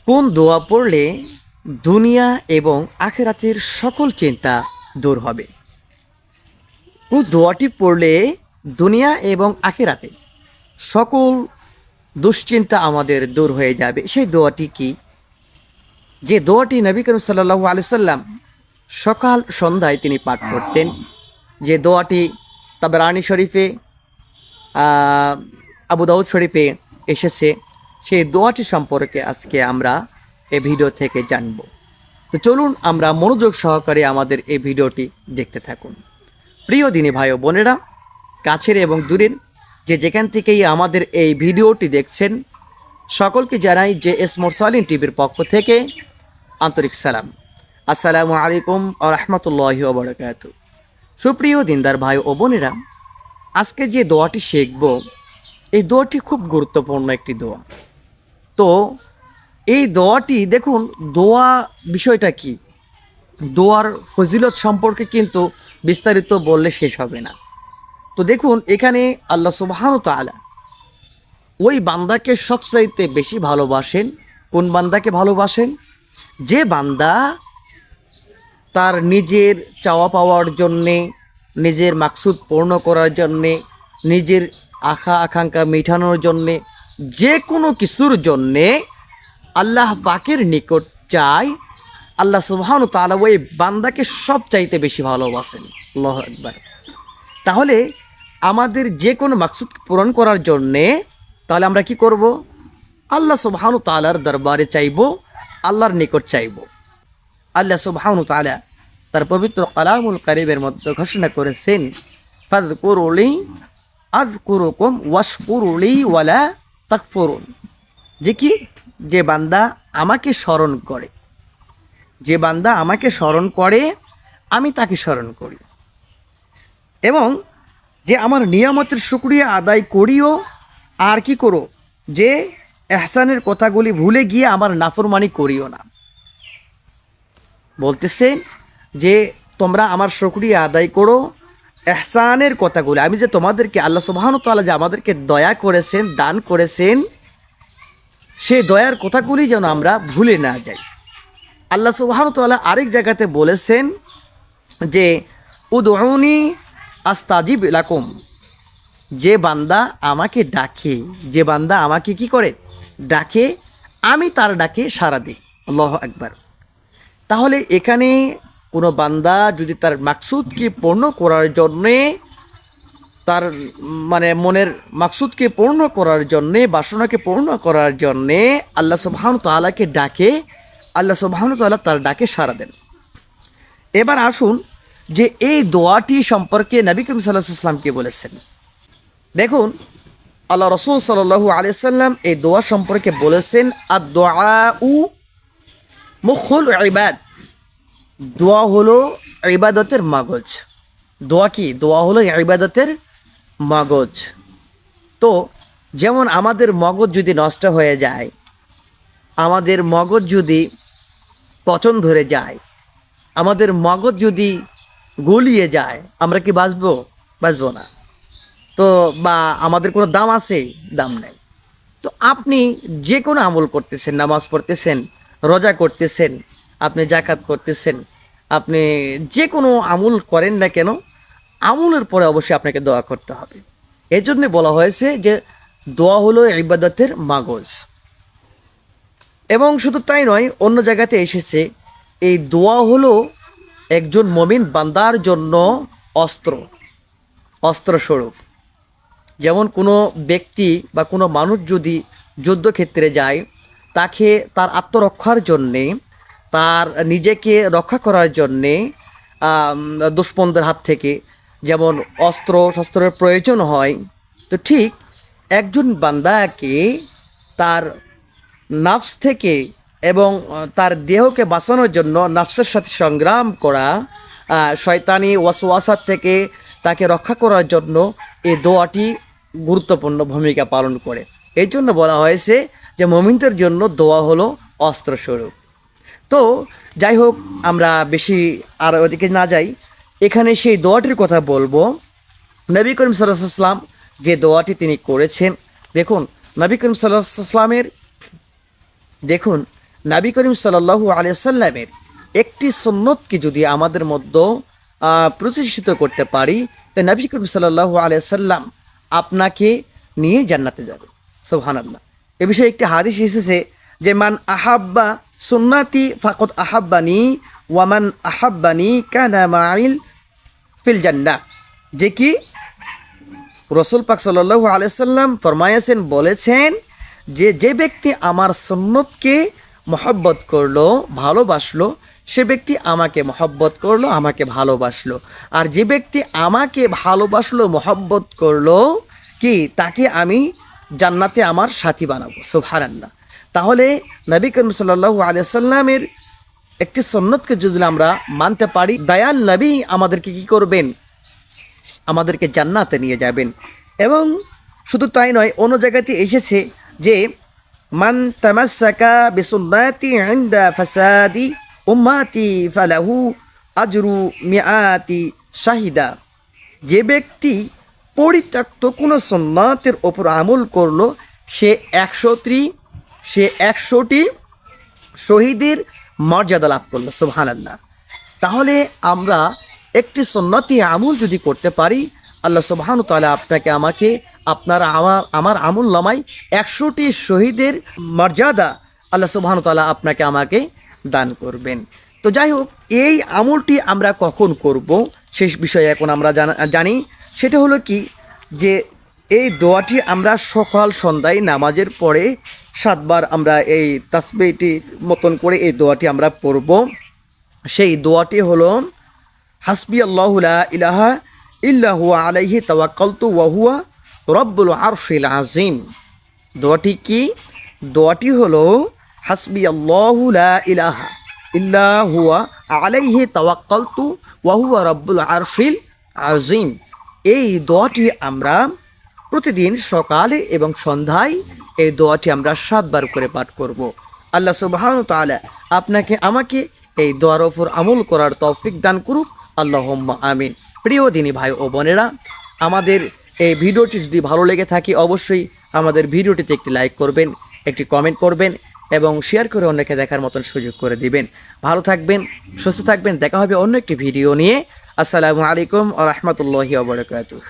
কোন দোয়া পড়লে দুনিয়া এবং আখিরাতের সকল চিন্তা দূর হবে? কোন দোয়াটি পড়লে দুনিয়া এবং আখিরাতে সকল দুশ্চিন্তা আমাদের দূর হয়ে যাবে? সেই দোয়াটি কি? যে দোয়াটি নবী করিম সাল্লাল্লাহু আলাইহি সাল্লাম সকাল সন্ধ্যায় তিনি পাঠ করতেন, যে দোয়াটি তাবরানী শরীফে, আবু দাউদ শরীফে এসেছে, সেই দোয়াটি সম্পর্কে আজকে আমরা এই ভিডিও থেকে জানব। তো চলুন আমরা মনোযোগ সহকারে আমাদের এই ভিডিওটি দেখতে থাকুন। প্রিয় দিনী ভাই ও বোনেরা, কাছের এবং দূরের যে যেখান থেকেই আমাদের এই ভিডিওটি দেখছেন, সকলকে জানাই যে এস মুরসালিন টিভির পক্ষ থেকে আন্তরিক সালাম। আসসালামু আলাইকুম ওয়া রাহমাতুল্লাহি ওয়া বারাকাতুহু। সুপ্রিয় দিনদার ভাই ও বোনেরা, আজকে যে দোয়াটি শিখব, এই দোয়াটি খুব গুরুত্বপূর্ণ একটি দোয়া। তো এই দোয়াটি দেখুন, দোয়া বিষয়টা কি, দোয়ার ফজিলত সম্পর্কে কিন্তু বিস্তারিত বললে শেষ হবে না। তো দেখুন, এখানে আল্লাহ সুবহানাহু ওয়া তাআলা ওই বান্দাকে সবচাইতে বেশি ভালোবাসেন। কোন বান্দাকে ভালোবাসেন? যে বান্দা তার নিজের চাওয়া পাওয়ার জন্যে, নিজের মাকসুদ পূর্ণ করার জন্যে, নিজের আকাঙ্ক্ষা মেটানোর জন্যে, যে কোনো কিছুর জন্যে আল্লাহ পাকের নিকট চায়, আল্লাহ সুবহানাহু ওয়া তাআলা ওই বান্দাকে সব চাইতে বেশি ভালোবাসেন। আল্লাহু আকবার। তাহলে আমাদের যে কোনো মাকসুদ পূরণ করার জন্যে তাহলে আমরা কি করব? আল্লাহ সুবহানাহু ওয়া তাআলার দরবারে চাইব, আল্লাহর নিকট চাইব। আল্লাহ সুবহানাহু ওয়া তাআলা তার পবিত্র কালামুল কারীমের মধ্যে ঘোষণা করেছেন, ফাযকুরুনি আযকুরুকুম ওয়াশকুরুলি ওয়ালা তাকফুরুন। যে কি? যে বান্দা আমাকে স্মরণ করে, যে বান্দা আমাকে স্মরণ করে আমি তাকে স্মরণ করি, এবং যে আমার নিয়ামতের শুকরিয়া আদায় করিও, আর কি করো? যে ইহসানের কথাগুলি ভুলে গিয়ে আমার নাফরমানি করিও না। বলতেছেন যে তোমরা আমার শুকরিয়া আদায় করো, ইহসানের কথাগুলি, আমি যে তোমাদেরকে, আল্লাহ সুবহানাহু ওয়া তাআলা যে আমাদেরকে দয়া করেছেন, দান করেছেন, সেই দয়ার কথাগুলি যেন আমরা ভুলে না যাই। আল্লাহ সুবহানাহু ওয়া তাআলা আরেক জায়গাতে বলেছেন যে উদউনি আস্তাজিব লাকুম। যে বান্দা আমাকে ডাকে, যে বান্দা আমাকে কি করে? ডাকে, আমি তার ডাকে সাড়া দিই। আল্লাহু আকবার। তাহলে এখানে কোনো বান্দা যদি তার মাকসুদকে পূর্ণ করার জন্যে, তার মনের মাকসুদকে পূর্ণ করার জন্যে, বাসনাকে পূর্ণ করার জন্যে আল্লাহ সুবহানাহু ওয়া তাআলাকে ডাকে, আল্লাহ সুবহানাহু ওয়া তাআলা তার ডাকে সাড়া দেন। এবার আসুন যে এই দোয়াটি সম্পর্কে নবী করিম সাল্লাল্লাহু আলাইহি ওয়াসাল্লাম কি বলেছেন। দেখুন, আল্লাহ রাসূল সাল্লাল্লাহু আলাইহি ওয়াসাল্লাম এই দোয়া সম্পর্কে বলেছেন, আদ-দুআউ মুখুল ইবাদ। দোয়া হলো ইবাদতের মগজ। দোয়া কি? দোয়া হলো ইবাদতের মগজ। তো যেমন আমাদের মগজ যদি নষ্ট হয়ে যায়, আমাদের মগজ যদি পচন ধরে যায়, আমাদের মগজ যদি গলিয়ে যায়, আমরা কি বাঁচবো? বাঁচবো না। তো বা আমাদের কোনো দাম আছে? দাম নেই। তো আপনি যে কোনো আমল করতেছেন, নামাজ পড়তেছেন, রোজা করতেছেন, আপনি যাকাত করতেছেন, আপনি যে কোনো আমল করেন না কেন, আমলের পরে অবশ্যই আপনাকে দোয়া করতে হবে। এই জন্যে বলা হয়েছে যে দোয়া হলো ইবাদতের মগজ। এবং শুধু তাই নয়, অন্য জায়গাতে এসেছে এই দোয়া হলো একজন মুমিন বান্দার জন্য অস্ত্রস্বরূপ। যেমন কোনো ব্যক্তি বা কোনো মানুষ যদি যুদ্ধক্ষেত্রে যায়, তাকে তার আত্মরক্ষার জন্যে, তার নিজেকে রক্ষা করার জন্যে দুশমনদের হাত থেকে যেমন অস্ত্র শস্ত্রের প্রয়োজন হয়, তো ঠিক একজন বান্দাকে তার নাফস থেকে এবং তার দেহকে বাঁচানোর জন্য নাফসের সাথে সংগ্রাম করা, শয়তানি ওয়াসওয়াসার থেকে তাকে রক্ষা করার জন্য এই দোয়াটি গুরুত্বপূর্ণ ভূমিকা পালন করে। এই জন্য বলা হয়েছে যে মুমিনদের জন্য দোয়া হলো অস্ত্রস্বরূপ। তো যাই হোক, আমরা বেশি আর ওদিকে না যাই, এখানে সেই দোয়াটির কথা বলবো। নবী করিম সাল্লাল্লাহু আলাইহি ওয়াসাল্লাম যে দোয়াটি তিনি করেছেন, দেখুন নবী করিম সাল্লাল্লাহু আলাইহি ওয়াসাল্লামের, দেখুন নবী করিম সাল্লাল্লাহু আলাইহি সাল্লামের একটি সুন্নতকে যদি আমাদের মধ্যে প্রতিষ্ঠিত করতে পারি, তো নবী করিম সাল্লাল্লাহু আলাইহি সাল্লাম আপনাকে নিয়ে জান্নাতে যাবে। সুবহানাল্লাহ। এ বিষয়ে একটি হাদিস এসেছে যে মান আহাব্বা সুন্নাতি ফাকাদ আহাব্বানি ওয়া মান আহাব্বানি কানা মাইল ফিল জান্নাহ, যে কি রাসূল পাক সাল্লাল্লাহু আলাইহি সাল্লাম ফরমায়েছেন, বলেছেন যে যে ব্যক্তি আমার সুন্নতকে মহব্বত করলো, ভালোবাসলো, সে ব্যক্তি আমাকে মহব্বত করলো, আমাকে ভালোবাসলো। আর যে ব্যক্তি আমাকে ভালোবাসলো, মহব্বত করলো, কি তাকে আমি জান্নাতে আমার সাথী বানাবো। সুবহানাল্লাহ। তাহলে নবী করিম সাল্লাল্লাহু আলাইহি সাল্লামের একটি সুন্নতকে যদি আমরা মানতে পারি, দয়াল নবী আমাদেরকে কি করবেন? আমাদেরকে জান্নাতে নিয়ে যাবেন। এবং শুধু তাই নয়, অন্য জায়গাতে এসেছে যে মান তামাসসাকা বিসুন্নাতি ইনদা ফাসাদি উম্মাতি ফালাহু আজরু মিআতি শাহিদা, যে ব্যক্তি পরিত্যক্ত কোনো সুন্নাতের ওপর আমল করলো, সে 100টি শহীদের মর্যাদা লাভ করলো। সুবহানাল্লাহ। তাহলে আমরা একটি সুন্নতি আমল যদি করতে পারি, আল্লাহ সুবহানাহু ওয়া তাআলা আপনাকে, আমাকে, আপনারা আমার আমল নামায় 100টি শহীদের মর্যাদা আল্লাহ সুবহানাহু ওয়া তাআলা আপনাকে, আমাকে দান করবেন। তো যাই হোক, এই আমলটি আমরা কখন করব সেই বিষয়ে এখন আমরা জানি। সেটা হলো কি, যে এই দোয়াটি আমরা সকাল সন্ধ্যায় নামাজের পরে 7 বার আমরা এই তাসবিহটির মতন করে এই দোয়াটি আমরা পড়ব। সেই দোয়াটি হলো হাসবি আল্লাহু লা ইলাহা ইল্লা হুয়া আলাইহি তাওয়াক্কালতু ওয়া হুয়া রব্বুল আরশিল আযীম। দোয়াটি কি? দোয়াটি হলো হাসবি আল্লাহু লা ইলাহা ইল্লা হুয়া আলাইহি তাওয়াক্কালতু ওয়া হুয়া রব্বুল আরশিল আযীম। এই দোয়াটি আমরা প্রতিদিন সকালে এবং সন্ধ্যায় এই দোয়াটি আমরা 7 বার করে পাঠ করব। আল্লাহ সুবহানাহু ওয়া তাআলা আপনাকে, আমাকে এই দোয়ার ওপর আমল করার তৌফিক দান করুক। আল্লাহুম্মা আমিন। প্রিয় দিনী ভাই ও বোনেরা, আমাদের এই ভিডিওটি যদি ভালো লেগে থাকে, অবশ্যই আমাদের ভিডিওটিতে একটি লাইক করবেন, একটি কমেন্ট করবেন এবং শেয়ার করে অন্যকে দেখার মতন সুযোগ করে দিবেন। ভালো থাকবেন, সুস্থ থাকবেন। দেখা হবে অন্য একটি ভিডিও নিয়ে। আসসালামু আলাইকুম ওয়া রাহমাতুল্লাহি ওয়া বারাকাতুহু।